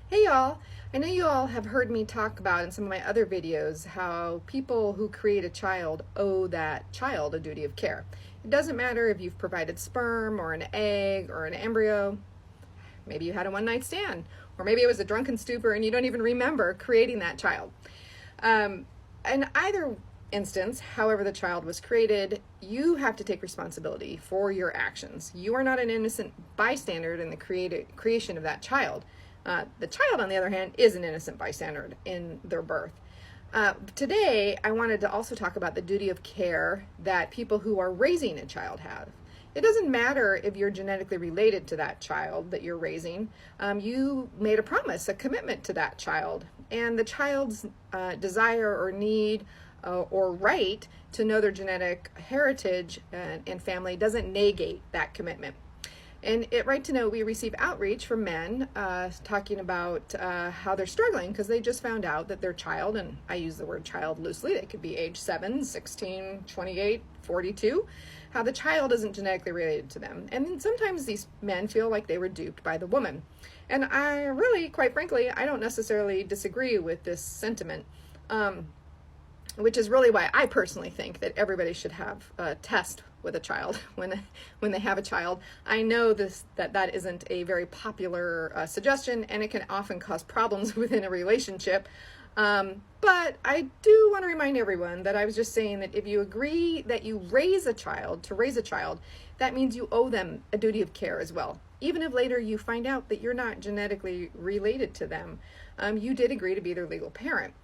Hey y'all, I know you all have heard me talk about in some of my other videos how people who create a child owe that child a duty of care. It doesn't matter if you've provided sperm or an egg or an embryo, maybe you had a one-night stand, or maybe it was a drunken stupor and you don't even remember creating that child. In either instance, however the child was created, you have to take responsibility for your actions. You are not an innocent bystander in the creation of that child. The child, on the other hand, is an innocent bystander in their birth. Today, I wanted to also talk about the duty of care that people who are raising a child have. It doesn't matter if you're genetically related to that child that you're raising. You made a promise, a commitment to that child, and the child's desire or need or right to know their genetic heritage and family doesn't negate that commitment. And at Right to Know, we receive outreach from men talking about how they're struggling because they just found out that their child, and I use the word child loosely, they could be age 7, 16, 28, 42, how the child isn't genetically related to them. And then sometimes these men feel like they were duped by the woman. And I really, quite frankly, I don't necessarily disagree with this sentiment. Which is really why I personally think that everybody should have a test with a child when they have a child. I know that isn't a very popular suggestion, and it can often cause problems within a relationship. But I do want to remind everyone that I was just saying that if you agree that you raise a child, that means you owe them a duty of care as well. Even if later you find out that you're not genetically related to them, you did agree to be their legal parent.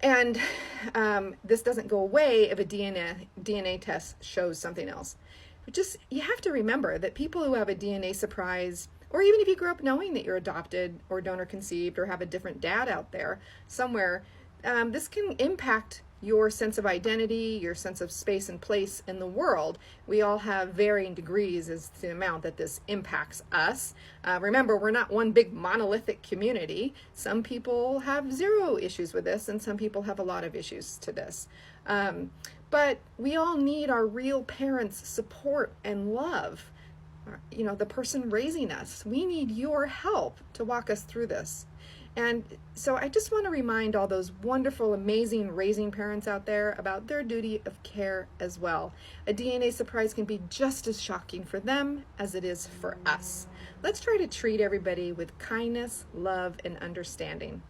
And this doesn't go away if a DNA test shows something else. But you have to remember that people who have a DNA surprise, or even if you grew up knowing that you're adopted or donor conceived or have a different dad out there somewhere, this can impact your sense of identity, your sense of space and place in the world. We all have varying degrees as to the amount that this impacts us. Remember, we're not one big monolithic community. Some people have zero issues with this, and some people have a lot of issues to this. But we all need our real parents' support and love. You know, the person raising us. We need your help to walk us through this. And so I just want to remind all those wonderful, amazing raising parents out there about their duty of care as well. A DNA surprise can be just as shocking for them as it is for us. Let's try to treat everybody with kindness, love, and understanding.